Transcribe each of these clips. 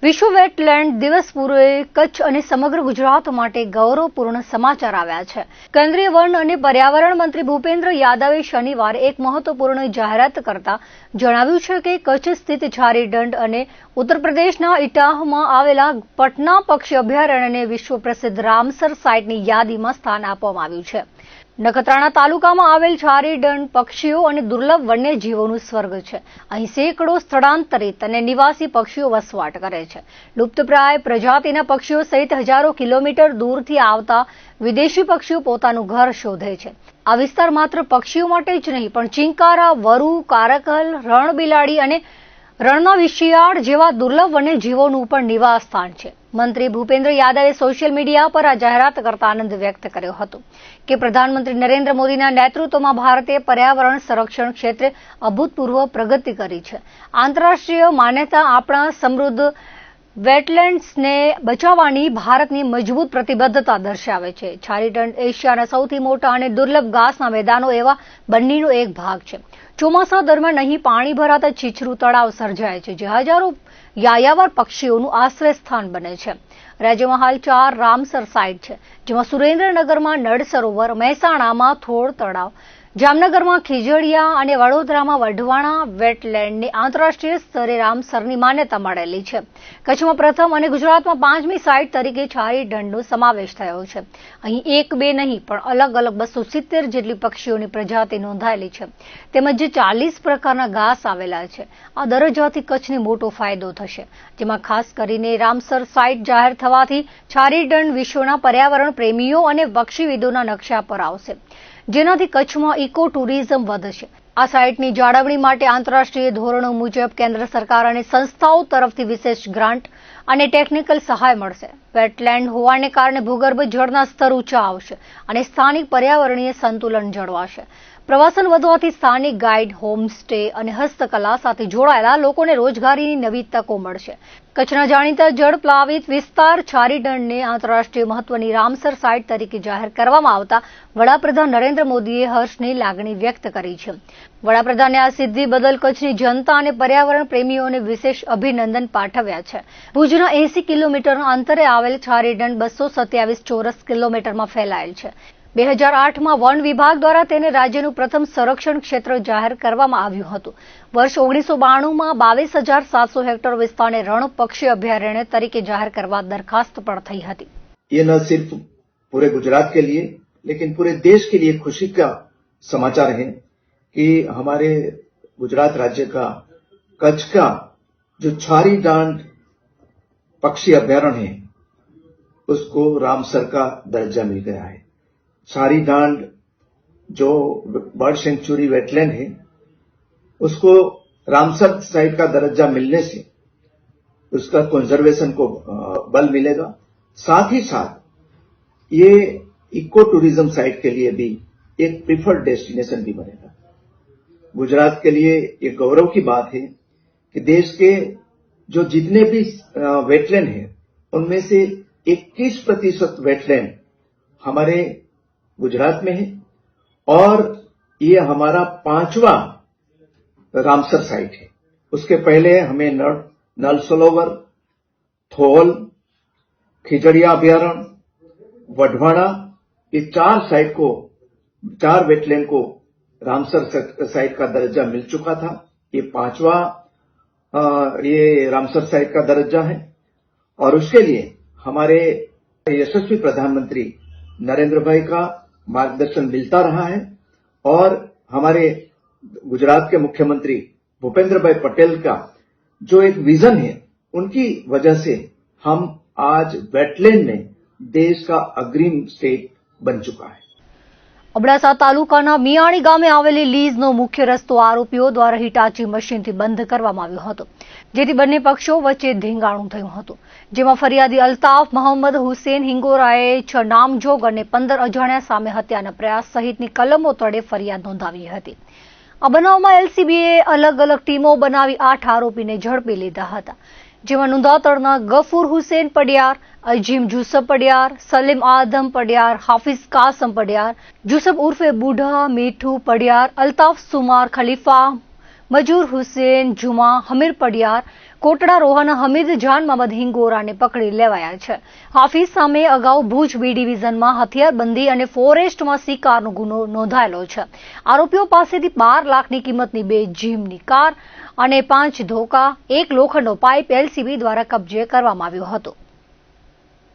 વિશ્વ વેટલેન્ડ દિવસ પૂર્વે કચ્છ અને સમગ્ર ગુજરાત માટે ગૌરવપૂર્ણ સમાચાર આવ્યા છે। કેન્દ્રીય વન અને પર્યાવરણ મંત્રી ભૂપેન્દ્ર યાદવે શનિવારે એક મહત્વપૂર્ણ જાહેરાત કરતા જણાવ્યું છે કે કચ્છ સ્થિત ઝારીડંડ અને ઉત્તર પ્રદેશના ઇટાહમાં આવેલા પટના પક્ષી અભયારણ્યને વિશ્વ પ્રસિદ્ધ રામસર સાઇટની યાદીમાં સ્થાન આપવામાં આવ્યું છે। નખત્રાણા તાલુકામાં આવેલ ઝારીડંડ પક્ષીઓ અને દુર્લભ વન્યજીવોનું સ્વર્ગ છે। અહીં સેંકડો સ્થળાંતરિત અને નિવાસી પક્ષીઓ વસવાટ કરે છે। લુપ્તપ્રાય પ્રજાતિના પક્ષીઓ સહિત હજારો કિલોમીટર દૂરથી આવતા વિદેશી પક્ષીઓ પોતાનું ઘર શોધે છે। આ વિસ્તાર માત્ર પક્ષીઓ માટે જ નહીં પણ ચિંકારા, વરુ, કારકલ, રણબિલાડી અને રણના વિશિયાળ જેવા દુર્લભ વન્યજીવોનું પણ નિવાસ સ્થાન છે। મંત્રી ભૂપેન્દ્ર યાદવે સોશિયલ મીડિયા પર આ જાહેરાત કરતા આનંદ વ્યક્ત કર્યો હતો કે પ્રધાનમંત્રી નરેન્દ્ર મોદીના નેતૃત્વમાં ભારતે પર્યાવરણ સંરક્ષણ ક્ષેત્રે અભૂતપૂર્વ પ્રગતિ કરી છે। આંતરરાષ્ટ્રીય માન્યતા આપણા સમૃદ્ધ વેટલેન્ડ્સને બચાવવાની ભારતની મજબૂત પ્રતિબદ્ધતા દર્શાવે છે। ઝારીડંડ એશિયાના સૌથી મોટા અને દુર્લભ ઘાસના મેદાનો એવા બંનેનો એક ભાગ છે। ચોમાસા દરમિયાન અહીં પાણી ભરાતા છીછરું તળાવ સર્જાય છે, જે હજારો યાયાવર પક્ષીઓનું આશ્રય સ્થાન બને છે। રાજ્યમાં હાલ 4 રામસર સાઇટ છે, જેમાં સુરેન્દ્રનગરમાં નળ સરોવર, મહેસાણામાં થોળ તળાવ, જામનગરમાં ખીજડીયા અને વડોદરામાં વઢવાણા વેટલેન્ડને આંતરરાષ્ટ્રીય સ્તરે રામસરની માન્યતા મળેલી છે। કચ્છમાં પ્રથમ અને ગુજરાતમાં 5મી સાઇટ તરીકે ઝારીડંડનો સમાવેશ થયો છે। અહીં 1-2 નહીં પણ અલગ અલગ 270 જેટલી પક્ષીઓની પ્રજાતિ નોંધાયેલી છે, તેમજ 40 પ્રકારના ઘાસ આવેલા છે। આ દરજ્જાથી કચ્છને મોટો ફાયદો થશે, જેમાં ખાસ કરીને રામસર સાઇટ જાહેર થવાથી ઝારીડંડ વિશ્વના પર્યાવરણ પ્રેમીઓ અને પક્ષીવિદોના નકશા પર આવશે, જેનાથી કચ્છમાં ઇકો ટુરિઝમ વધશે। આ સાઇટની જાળવણી માટે આંતરરાષ્ટ્રીય ધોરણો મુજબ કેન્દ્ર સરકાર અને સંસ્થાઓ તરફથી વિશેષ ગ્રાન્ટ અને ટેકનિકલ સહાય મળશે। વેટલેન્ડ હોવાને કારણે ભૂગર્ભ જળના સ્તર ઊંચા આવશે અને સ્થાનિક પર્યાવરણીય સંતુલન જળવાશે। પ્રવાસન વધવાથી સ્થાનિક ગાઈડ, હોમસ્ટે અને હસ્તકલા સાથે જોડાયેલા લોકોને રોજગારીની નવી તકો મળશે। કચ્છના જાણીતા જળપ્લાવિત વિસ્તાર ઝારીડંડને આંતરરાષ્ટ્રીય મહત્વની રામસર સાઇટ તરીકે જાહેર કરવામાં આવતા વડાપ્રધાન નરેન્દ્ર મોદીએ હર્ષની લાગણી વ્યક્ત કરી છે। વડાપ્રધાને આ સિદ્ધિ બદલ કચ્છની જનતા અને પર્યાવરણ પ્રેમીઓને વિશેષ અભિનંદન પાઠવ્યા છે। ભુજના 80 કિલોમીટરના અંતરે આવેલ ઝારીડંડ 227 ચોરસ કિલોમીટરમાં ફેલાયેલ છે। 2008માં વન વિભાગ દ્વારા તેને રાજ્યનું પ્રથમ સંરક્ષણ ક્ષેત્ર જાહેર કરવામાં આવ્યું હતું। વર્ષ 1992માં 22,700 હેક્ટર વિસ્તારને રણ પક્ષી અભયારण्य તરીકે જાહેર કરવા દરખાસ્ત પણ થઈ હતી। ये न सिर्फ पूरे गुजरात के लिए लेकिन पूरे देश के लिए खुशी का समाचार है कि हमारे गुजरात राज्य का कच्छ का जो झारीडंड पक्षी अभयारण्य है उसको रामसर का दर्जा मिल गया है। झारीडंड जो बर्ड सेंचुरी वेटलैंड है उसको रामसर साइट का दर्जा मिलने से उसका कंजर्वेशन को बल मिलेगा, साथ ही साथ ये इको टूरिज्म साइट के लिए भी एक प्रिफर्ड डेस्टिनेशन भी बनेगा। गुजरात के लिए ये गौरव की बात है कि देश के जो जितने भी वेटलैंड है उनमें से 21% वेटलैंड हमारे गुजरात में है और ये हमारा 5वां रामसर साइट है। उसके पहले हमें नल सरोवर, थोल, खिजड़िया अभयारण्य, वढवाड़ा, ये 4 वेटलैंड को रामसर साइट का दर्जा मिल चुका था। ये 5वां ये रामसर साइट का दर्जा है और उसके लिए हमारे यशस्वी प्रधानमंत्री नरेंद्र भाई का मार्गदर्शन मिलता रहा है और हमारे गुजरात के मुख्यमंत्री भूपेंद्र भाई पटेल का जो एक विजन है उनकी वजह से हम आज वेटलैंड में देश का अग्रिम स्टेट बन चुका है। અબડાસા તાલુકાના મિયાણી ગામે આવેલી લીઝનો મુખ્ય રસ્તો આરોપીઓ દ્વારા હિટાચી મશીનથી બંધ કરવામાં આવ્યો હતો, જેથી બંને પક્ષો વચ્ચે ધીંગાણું થયું હતું, જેમાં ફરિયાદી અલ્તાફ મોહમ્મદ હુસેન હિંગોરાએ 6 નામજોગ અને 15 અજાણ્યા સામે હત્યાના પ્રયાસ સહિતની કલમો તળે ફરિયાદ નોંધાવી હતી। આ બનાવમાં એલસીબીએ અલગ અલગ ટીમો બનાવી 8 આરોપીને ઝડપી લીધા હતા, જેમાં નુંદાતળના ગફૂર હુસેન પડિયાર, અજીમ જુસબ પડિયાર, સલીમ આદમ પડિયાર, હાફિઝ કાસમ પડિયાર, જુસબ ઉર્ફે બુઢા, મીઠુ પડિયાર, અલ્તાફ સુમાર ખલીફા, મજૂર હુસેન જુમા હમીર પડિયાર કોટડા રોહાના હમીદ જાન મહમદ હિંગોરાને પકડી લેવાયા છે. હાફિઝ સામે અગાઉ ભુજ બી ડિવિઝનમાં હથિયારબંધી અને ફોરેસ્ટમાં શિકારનો ગુનો નોંધાયેલો છે. આરોપીઓ પાસેથી 12 લાખની કિંમતની 2 જીમની કાર અને 5 ધોકા, 1 લોખંડનો પાઇપ એલસીબી દ્વારા કબજે કરવામાં આવ્યો હતો.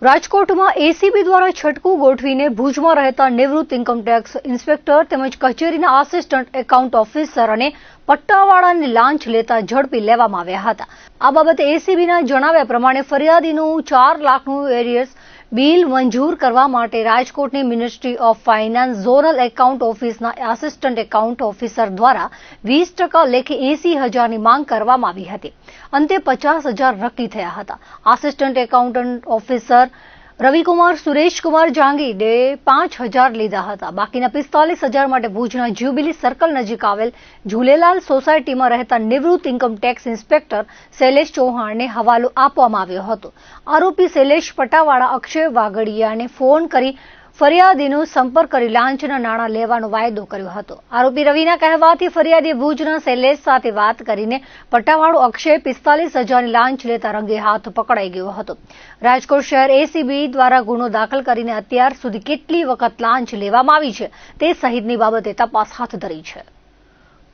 રાજકોટમાં એસીબી દ્વારા છટકું ગોઠવીને ભુજમાં રહેતા નિવૃત્ત ઇન્કમટેક્સ ઇન્સ્પેક્ટર તેમજ કચેરીના આસિસ્ટન્ટ એકાઉન્ટ ઓફિસર અને પટ્ટાવાળાની લાંચ લેતા ઝડપી લેવામાં આવ્યા હતા. આ બાબતે એસીબીના જણાવ્યા પ્રમાણે ફરિયાદીનું 4 લાખનું એરિયર્સ બિલ મંજૂર કરવા માટે રાજકોટની ministry of finance zonal account ઓફિસના આસિસ્ટન્ટ એકાઉન્ટ ઓફિસર દ્વારા 20% લેખે 80,000ની માંગ કરવામાં આવી હતી. અંતે 50,000 નક્કી થયા હતા. Assistant accountant officer Ravikumar Sureshkumar જાંગીરે 5,000 લીધા હતા. બાકીના 45,000 માટે ભુજના જ્યુબિલી સર્કલ નજીક આવેલ ઝૂલેલાલ સોસાયટીમાં રહેતા નિવૃત્ત ઇન્કમટેક્સ ઇન્સ્પેક્ટર શૈલેષ ચૌહાણને હવાલો આપવામાં આવ્યો હતો. આરોપી શૈલેષ પટાવાળા અક્ષય વાગડિયાને ફોન કરી ફરિયાદીનો સંપર્ક કરી લાંચના નાણાં લેવાનો વાયદો કર્યો હતો. આરોપી રવિના કહેવાથી ફરિયાદીએ ભુજના શૈલેષ સાથે વાત કરીને પટ્ટાવાળો અક્ષય 45,000ની લાંચ લેતા રંગે હાથ પકડાઈ ગયો હતો. રાજકોટ શહેર એસીબી દ્વારા ગુનો દાખલ કરીને અત્યાર સુધી કેટલી વખત લાંચ લેવામાં આવી છે તે સહિતની બાબતે તપાસ હાથ ધરી છે.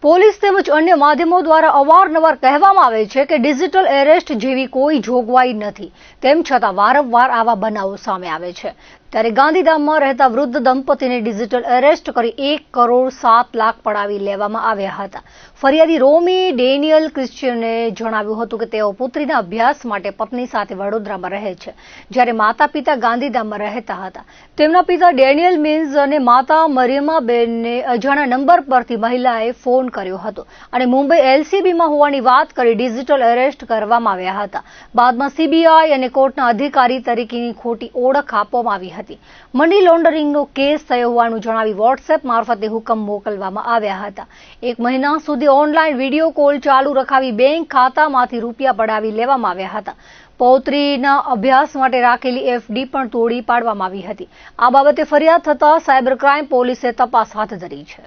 પોલીસ તેમજ અન્ય માધ્યમો દ્વારા અવારનવાર કહેવામાં આવે છે કે ડિજિટલ એરેસ્ટ જેવી કોઈ જોગવાઈ નથી. તેમ છતાં વારંવાર આવા બનાવો સામે આવે છે. ત્યારે ગાંધીધામમાં રહેતા વૃદ્ધ દંપતીને ડિજિટલ એરેસ્ટ કરી 1 કરોડ 7 લાખ પડાવી લેવામાં આવ્યા હતા. ફરિયાદી રોમી ડેનિયલ ક્રિશ્ચિયને જણાવ્યું હતું કે તેઓ પુત્રીના અભ્યાસ માટે પત્ની સાથે વડોદરામાં રહે છે, જ્યારે માતા પિતા ગાંધીધામમાં રહેતા હતા. તેમના પિતા ડેનિયલ મીન્સ અને માતા મરિયમાબેનને અજાણ્યા નંબર પરથી મહિલાએ ફોન કર્યો હતો અને મુંબઈ એલસીબીમાં હોવાની વાત કરી ડિજિટલ એરેસ્ટ કરવામાં આવ્યા હતા. બાદમાં સીબીઆઈ અને કોર્ટના અધિકારી તરીકેની ખોટી ઓળખ આપવામાં આવી હતી. મની લોન્ડરિંગનો કેસ થયો હોવાનું જણાવી વોટ્સએપ મારફતે હુકમ મોકલવામાં આવ્યા હતા. 1 મહિના સુધી ઓનલાઈન વિડીયો કોલ ચાલુ રખાવી બેંક ખાતામાંથી રૂપિયા પડાવી લેવામાં આવ્યા હતા. પૌત્રીના અભ્યાસ માટે રાખેલી એફડી પણ તોડી પાડવામાં આવી હતી. આ બાબતે ફરિયાદ થતા સાયબર ક્રાઇમ પોલીસે તપાસ હાથ ધરી છે.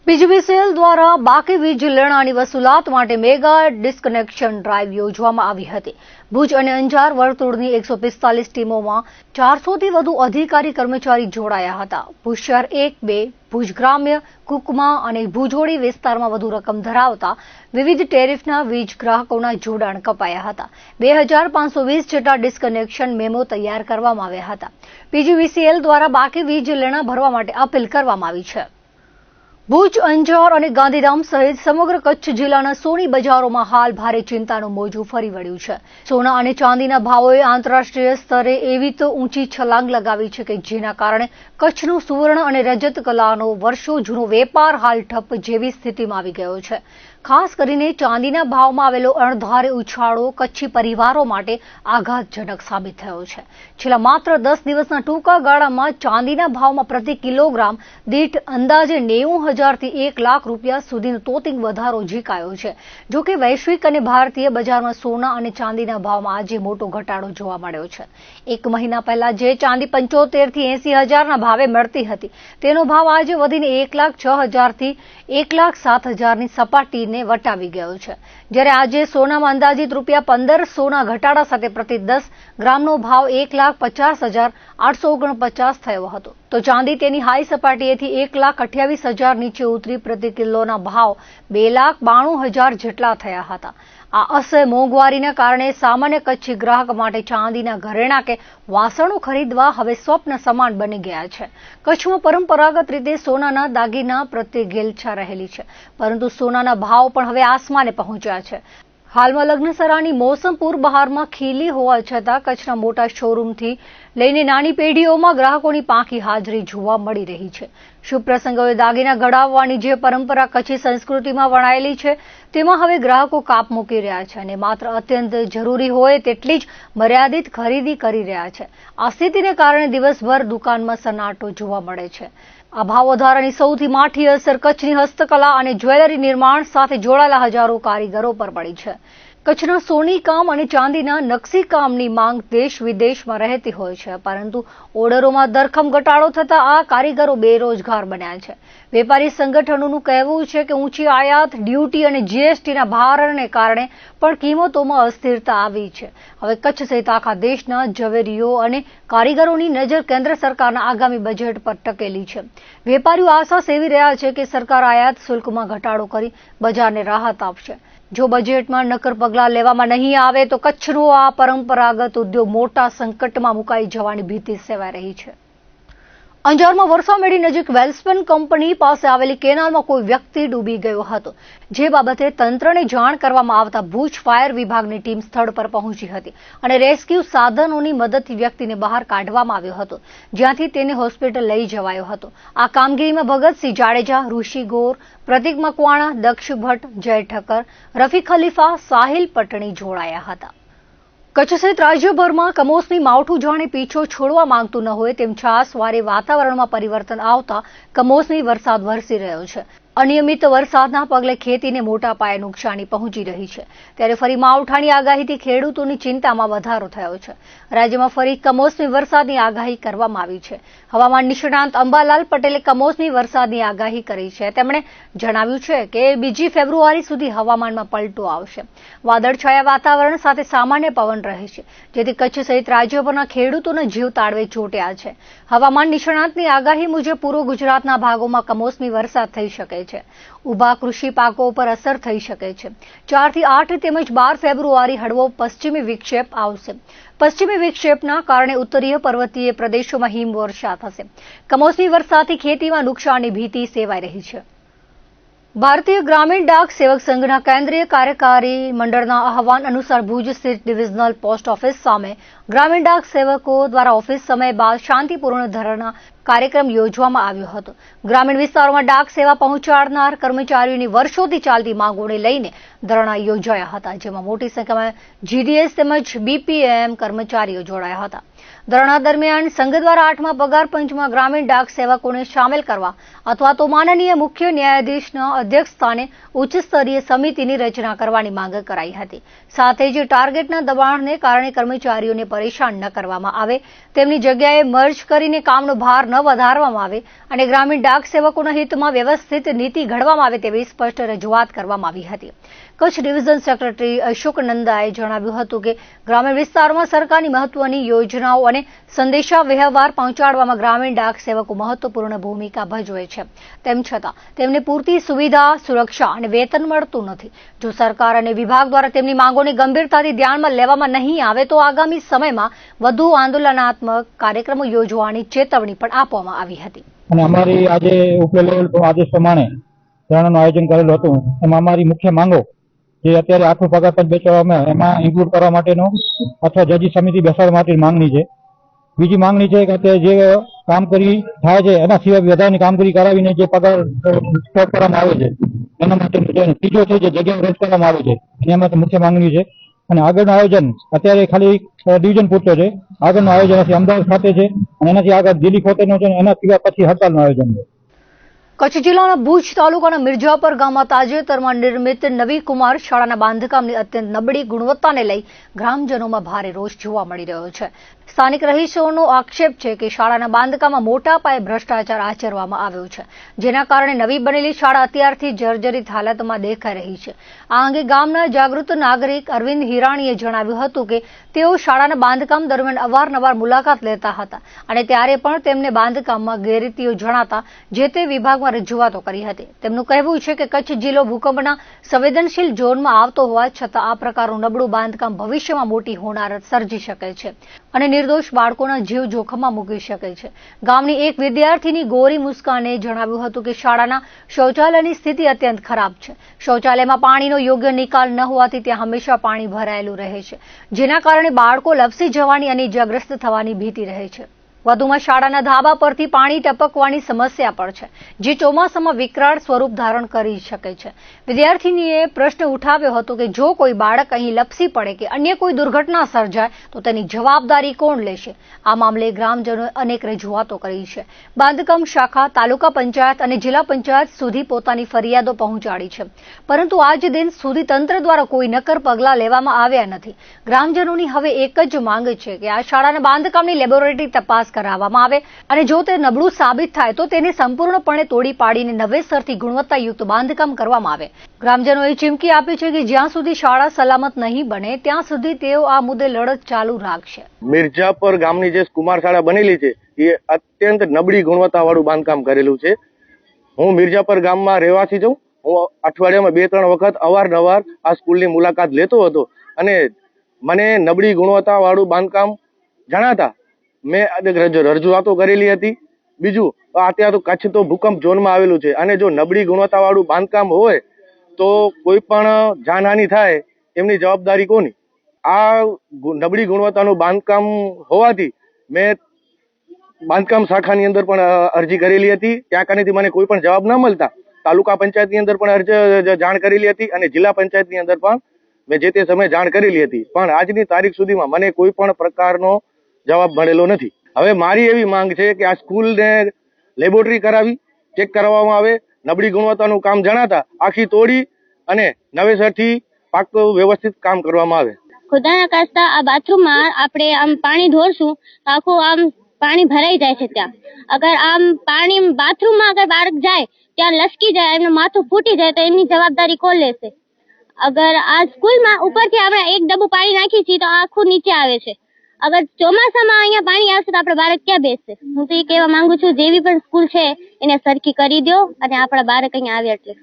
પીજીવીસીએલ દ્વારા બાકી વીજ લેણાની વસૂલાત માટે મેગા ડિસ્કનેક્શન ડ્રાઈવ યોજવામાં આવી હતી. ભુજ અને અંજાર વર્તુળની 145 ટીમોમાં 400થી વધુ અધિકારી કર્મચારી જોડાયા હતા. ભુજ શહેર 1-2, ભુજ ગ્રામ્ય, કુકમા અને ભુજોડી વિસ્તારમાં વધુ રકમ ધરાવતા વિવિધ ટેરિફના વીજ ગ્રાહકોના જોડાણ કપાયા હતા. 2,520 જેટલા ડિસ્કનેક્શન મેમો તૈયાર કરવામાં આવ્યા હતા. પીજીવીસીએલ દ્વારા બાકી વીજ લેણા ભરવા માટે અપીલ કરવામાં આવી છે. ભુજ, અંજાર અને ગાંધીધામ સહિત સમગ્ર કચ્છ જિલ્લાના સોની બજારોમાં હાલ ભારે ચિંતાનું મોજું ફરી વળ્યું છે. સોના અને ચાંદીના ભાવોએ આંતરરાષ્ટ્રીય સ્તરે એવી તો ઊંચી છલાંગ લગાવી છે કે જેના કારણે કચ્છનું સુવર્ણ અને રજત કલાનો વર્ષો જૂનો વેપાર હાલ ઠપ જેવી સ્થિતિમાં આવી ગયો છે. ખાસ કરીને ચાંદીના ભાવમાં આવેલો અણધારે ઉછાળો કચ્છી પરિવારો માટે આઘાતજનક સાબિત થયો છે. છેલ્લા માત્ર 10 દિવસના ટૂંકા ગાળામાં ચાંદીના ભાવમાં પ્રતિ કિલોગ્રામ દીઠ અંદાજે 90,000થી 1 લાખ રૂપિયા સુધીનો તોતિંગ વધારો ઝીકાયો છે. જોકે વૈશ્વિક અને ભારતીય બજારમાં સોના અને ચાંદીના ભાવમાં આજે મોટો ઘટાડો જોવા મળ્યો છે. 1 મહિના પહેલા જે ચાંદી 75,000થી 80,000ના ભાવે મળતી હતી તેનો ભાવ આજે વધીને 1,06,000થી 1,07,000ની સપાટીને વટાવી ગયો છે. જ્યારે આજે સોનામાં અંદાજિત ₹1500ના ઘટાડા સાથે પ્રતિ 10 ગ્રામનો ભાવ 1,50,849 થયો હતો, તો ચાંદી તેની હાઈ સપાટીએથી 1,28,000 નીચે ઉતરી પ્રતિ કિલોના ભાવ 2,92,000 જેટલા થયા હતા. આ અસહ્ય મોંઘવારીના કારણે સામાન્ય કચ્છી ગ્રાહક માટે ચાંદીના ઘરેણાં કે વાસણો ખરીદવા હવે સ્વપ્ન સમાન બની ગયા છે. કચ્છમાં પરંપરાગત રીતે સોનાના દાગીના પ્રત્યે ઘેલછા રહેલી છે, પરંતુ સોનાના ભાવ પણ હવે આસમાને પહોંચ્યા છે. હાલમાં લગ્નસરાની મોસમ પૂરબહારમાં ખીલી હોવા છતાં કચ્છના મોટા શોરૂમથી લઈને નાની પેઢીઓમાં ગ્રાહકોની પાંખી હાજરી જોવા મળી રહી છે. શુભ પ્રસંગોએ દાગીના ઘડાવવાની જે પરંપરા કચ્છી સંસ્કૃતિમાં વણાયેલી છે તેમાં હવે ગ્રાહકો કાપ મૂકી રહ્યા છે અને માત્ર અત્યંત જરૂરી હોય તેટલી જ મર્યાદિત ખરીદી કરી રહ્યા છે. આ સ્થિતિને કારણે દિવસભર દુકાનમાં સન્નાટો જોવા મળે છે. આ ભાવ વધારાની સૌથી માઠી અસર કચ્છની હસ્તકલા અને જ્વેલરી નિર્માણ સાથે જોડાયેલા હજારો કારીગરો પર પડી છે. કચ્છના સોની કામ અને ચાંદીના નકશી કામની માંગ દેશ વિદેશમાં રહેતી હોય છે, પરંતુ ઓર્ડરોમાં ધરખમ ઘટાડો થતા આ કારીગરો બેરોજગાર બન્યા છે. વેપારી સંગઠનોનું કહેવું છે કે ઊંચી આયાત, ડ્યુટી અને જીએસટીના ભારને કારણે પણ કિંમતોમાં અસ્થિરતા આવી છે. હવે કચ્છ સહિત આખા દેશના ઝવેરીઓ અને કારીગરોની નજર કેન્દ્ર સરકારના આગામી બજેટ પર ટકેલી છે. વેપારીઓ આશા સેવી રહ્યા છે કે સરકાર આયાત શુલ્કમાં ઘટાડો કરી બજારને રાહત આપશે. જો બજેટમાં નક્કર પગલાં લેવામાં નહીં આવે તો કચ્છનો આ પરંપરાગત ઉદ્યોગ મોટા સંકટમાં મુકાઈ જવાની ભીતિ સેવાઈ રહી છે. અંજારમાં વરસામેડી નજીક વેલ્સપન કંપની પાસે આવેલી કેનાલમાં કોઈ વ્યક્તિ ડૂબી ગયો હતો, જે બાબતે તંત્રને જાણ કરવામાં આવતા ભુજ ફાયર વિભાગની ટીમ સ્થળ પર પહોંચી હતી અને રેસ્ક્યુ સાધનોની મદદથી વ્યક્તિને બહાર કાઢવામાં આવ્યો હતો, જ્યાંથી તેને હોસ્પિટલ લઈ જવાયો હતો. આ કામગીરીમાં ભગતસિંહ જાડેજા, ઋષિ ગોર, પ્રતિક મકવાણા, દક્ષ ભટ્ટ, જય ઠક્કર, રફી ખલીફા, સાહિલ પટણી જોડાયા હતા. કચ્છ સહિત રાજ્યભરમાં કમોસમી માવઠું જાણે પીછો છોડવા માંગતું ન હોય તેમ છાસવારે વાતાવરણમાં પરિવર્તન આવતા કમોસમી વરસાદ વરસી રહ્યો છે. અનિયમિત વરસાદના પગલે ખેતીને મોટા પાયે નુકસાની પહોંચી રહી છે. ત્યારે ફરી માવઠાની આગાહીથી ખેડૂતોની ચિંતામાં વધારો થયો છે. રાજ્યમાં ફરી કમોસમી વરસાદની આગાહી કરવામાં આવી છે. હવામાન નિષ્ણાંત અંબાલાલ પટેલે કમોસમી વરસાદની આગાહી કરી છે. તેમણે જણાવ્યું છે કે 2 ફેબ્રુઆરી સુધી હવામાનમાં પલટો આવશે. વાદળછાયા વાતાવરણ સાથે સામાન્ય પવન રહે છે, જેથી કચ્છ સહિત રાજ્યભરના ખેડૂતોના જીવ તાળવે ચોંટ્યા છે. હવામાન નિષ્ણાંતની આગાહી મુજબ પૂર્વ ગુજરાતના ભાગોમાં કમોસમી વરસાદ થઈ શકે છે. ઉભા કૃષિ પાકો પર અસર થઈ શકે છે. 4 થી 8 તેમજ 12 ફેબ્રુઆરી હળવો પશ્ચિમી વિક્ષેપ આવશે. પશ્ચિમી વિક્ષેપના કારણે ઉત્તરીય પર્વતીય પ્રદેશોમાં હિમવર્ષા થશે. કમોસમી વરસાદથી ખેતીમાં નુકસાનની ભીતિ સેવાઈ રહી છે. ભારતીય ગ્રામીણ ડાક સેવક સંઘના કેન્દ્રીય કાર્યકારી મંડળના આહવાન અનુસાર ભુજ સ્થિત ડિવિઝનલ પોસ્ટ ઓફિસ સામે ગ્રામીણ ડાક સેવકો દ્વારા ઓફિસ સમય બાદ શાંતિપૂર્ણ ધરણા કાર્યક્રમ યોજવામાં આવ્યો હતો. ગ્રામીણ વિસ્તારોમાં ડાક સેવા પહોંચાડનાર કર્મચારીઓની વર્ષોથી ચાલતી માંગોને લઈને ધરણા યોજાયા હતા, જેમાં મોટી સંખ્યામાં જીડીએસ તેમજ બીપીએમ કર્મચારીઓ જોડાયા હતા. ધરણા દરમિયાન સંઘ દ્વારા 8મા પગાર પંચમાં ગ્રામીણ ડાક સેવકોને સામેલ કરવા અથવા તો માનનીય મુખ્ય ન્યાયાધીશના અધ્યક્ષસ્થાને ઉચ્ચ સ્તરીય સમિતિની રચના કરવાની માંગ કરાઈ હતી. સાથે જ ટાર્ગેટના દબાણને કારણે કર્મચારીઓને પરેશાન ન કરવામાં આવે, તેમની જગ્યાએ મર્જ કરીને કામનો ભાર ન વધારવામાં આવે અને ગ્રામીણ ડાક સેવકોના હિતમાં વ્યવસ્થિત નીતિ ઘડવામાં આવે તેવી સ્પષ્ટ રજૂઆત કરવામાં આવી હતી. કચ્છ ડિવિઝન સેક્રેટરી અશોક નંદાએ જણાવ્યું હતું કે ગ્રામીણ વિસ્તારોમાં સરકારની મહત્વની યોજનાઓ અને સંદેશા વ્યવહાર પહોંચાડવામાં ગ્રામીણ ડાક સેવકો મહત્વપૂર્ણ ભૂમિકા ભજવે છે. તેમ છતાં તેમને પૂરતી સુવિધા, સુરક્ષા અને વેતન મળતું નથી. જો સરકાર અને વિભાગ દ્વારા તેમની માંગોને ગંભીરતાથી ધ્યાનમાં લેવામાં નહીં આવે તો આગામી સમયમાં વધુ આંદોલનાત્મક કાર્યક્રમો યોજવાની ચેતવણી પણ આપવામાં આવી હતી. અને અમારી આજે ઉપલા લેવલ આદેશ પ્રમાણે ધરણાનું આયોજન કરેલું હતું. એમાં અમારી મુખ્ય માંગો જે અત્યારે 8મો પગાર પંચ બેસાડવામાં એમાં ઇન્ક્લુડ કરવા માટેનો અથવા જજી સમિતિ બેસાડવા માટેની માંગણી છે. બીજી માંગણી છે કે અત્યારે જે કામગીરી થાય છે એના સિવાય વધારાની કામગીરી કરાવીને જે પગાર સ્ટોપ કરવામાં આવે છે એના માટેનું છે. ત્રીજો છે જે જગ્યાઓ રેન્ટ કરવામાં આવે છે એના માટે મુખ્ય માંગણી છે. અને આગળનું આયોજન અત્યારે ખાલી ડિવિઝન પૂરતો છે. આગળનું આયોજન અમદાવાદ ખાતે છે અને એનાથી આગળ દિલ્હી ખાતેનું છે. એના સિવાય પછી હડતાલનું આયોજન છે. કચ્છ જિલ્લાના ભુજ તાલુકાના મિર્જાપર ગામમાં તાજેતરમાં નિર્મિત નવી કુમાર શાળાના બાંધકામની અત્યંત નબળી ગુણવત્તાને લઈ ગ્રામજનોમાં ભારે રોષ જોવા મળી રહ્યો છે. સ્થાનિક રહીશોનો આક્ષેપ છે કે શાળાના બાંધકામમાં મોટા પાયે ભ્રષ્ટાચાર આચરવામાં આવ્યો છે, જેના કારણે નવી બનેલી શાળા અત્યારથી જર્જરિત હાલતમાં દેખાઈ રહી છે. આ અંગે ગામના જાગૃત નાગરિક અરવિંદ હિરાણીએ જણાવ્યું હતું કે તેઓ શાળાના બાંધકામ દરમિયાન અવારનવાર મુલાકાત લેતા હતા અને ત્યારે પણ તેમને બાંધકામમાં ગેરરીતિઓ જણાતા જે તે વિભાગમાં રજૂઆતો કરી હતી. તેમનું કહેવું છે કે કચ્છ જિલ્લો ભૂકંપના સંવેદનશીલ ઝોનમાં આવતો હોવા છતાં આ પ્રકારનું નબળું બાંધકામ ભવિષ્યમાં મોટી હોનારત સર્જી શકે છે અને નિર્દોષ બાળકોના જીવ જોખમમાં મૂકી શકે છે. ગામની એક વિદ્યાર્થીની ગોરી મુસ્કાને જણાવ્યું હતું કે શાળાના શૌચાલયની સ્થિતિ અત્યંત ખરાબ છે. શૌચાલયમાં પાણીનો યોગ્ય નિકાલ ન હોવાથી ત્યાં હંમેશા પાણી ભરાયેલું રહે છે, જેના કારણે બાળકો લપસી જવાની અને ઇજાગ્રસ્ત થવાની ભીતિ રહે છે. વધુમાં શાળાના ધાબા પરથી પાણી ટપકવાની સમસ્યા પણ છે, જે ચોમાસામાં વિકરાળ સ્વરૂપ ધારણ કરી શકે છે. વિદ્યાર્થીનીએ પ્રશ્ન ઉઠાવ્યો હતો કે જો કોઈ બાળક અહીં લપસી પડે કે અન્ય કોઈ દુર્ઘટના સર્જાય તો તેની જવાબદારી કોણ લેશે? આ મામલે ગ્રામજનોએ અનેક રજૂઆતો કરી છે. બાંધકામ શાખા, તાલુકા પંચાયત અને જિલ્લા પંચાયત સુધી પોતાની ફરિયાદો પહોંચાડી છે, પરંતુ આજ દિન સુધી તંત્ર દ્વારા કોઈ નક્કર પગલાં લેવામાં આવ્યા નથી. ગ્રામજનોની હવે એક જ માંગ છે કે આ શાળાના બાંધકામની લેબોરેટરી તપાસ કરાવવામાં આવે અને જો તે નબળું સાબિત થાય તો તેને સંપૂર્ણપણે તોડી પાડીને નવેસરથી ગુણવત્તાયુક્ત બાંધકામ કરવામાં આવે. ગ્રામજનોએ ચીમકી આપી છે કે જ્યાં સુધી શાળા સલામત નહીં બને ત્યાં સુધી તેઓ આ મુદ્દે લડત ચાલુ રાખશે. મિર્જાપર ગામની જે કુમાર શાળા બનેલી છે એ અત્યંત નબળી ગુણવત્તાવાળું બાંધકામ કરેલું છે. હું મિર્જાપર ગામમાં રહેવાસી છું. હું અઠવાડિયામાં 2-3 વખત અવારનવાર આ સ્કૂલની મુલાકાત લેતો હતો અને મને નબળી ગુણવત્તાવાળું બાંધકામ જણાતા મેં રજૂઆતો કરેલી હતી. બીજું અત્યારે તો કચ્છ તો ભૂકંપ ઝોનમાં આવેલું છે અને જો નબળી ગુણવત્તાવાળું બાંધકામ હોય તો કોઈ પણ જાનહાનિ થાય એમની જવાબદારી કોની? આ નબળી ગુણવત્તાનું બાંધકામ હોવાથી મેં બાંધકામ શાખાની અંદર પણ અરજી કરેલી હતી. ત્યાં કનેથી મને કોઈ પણ જવાબ ન મળતા તાલુકા પંચાયતની અંદર પણ જાણ કરેલી હતી અને જિલ્લા પંચાયતની અંદર પણ મેં જે તે સમયે જાણ કરેલી હતી, પણ આજની તારીખ સુધીમાં મને કોઈ પણ પ્રકારનો જવાબ મળેલો નથી. હવે મારી એવી માંગ છે કે આ સ્કૂલને લેબોરેટરી કરાવી ચેક કરવામાં આવે. નબળી ગુણવત્તાનું કામ જણાતા આખી તોડી અને નવેસરથી પાકું વ્યવસ્થિત કામ કરવામાં આવે. ખુદાના કાસ્તા આ બાથરૂમમાં આપણે આમ પાણી ઢોળશું તો આખું આમ પાણી ભરાઈ જાય છે. ત્યાં અગર આમ પાણી બાથરૂમમાં અગર બાળક જાય ત્યાં લસકી જાય, એમનું માથું ફૂટી જાય તો એની જવાબદારી કોણ લેશે? અગર આ સ્કૂલમાં ઉપરથી આપણે એક ડબ્બું પાણી નાખીએ છીએ તો આખું નીચે આવે છે. અગર ચોમાસામાં અહીંયા પાણી આવશે તો આપણા બાળક ક્યાં બેસશે? હું તો એ કહેવા માંગુ છું જેવી પણ સ્કૂલ છે એને સરખી કરી દો અને આપણા બાળક અહીંયા આવે એટલે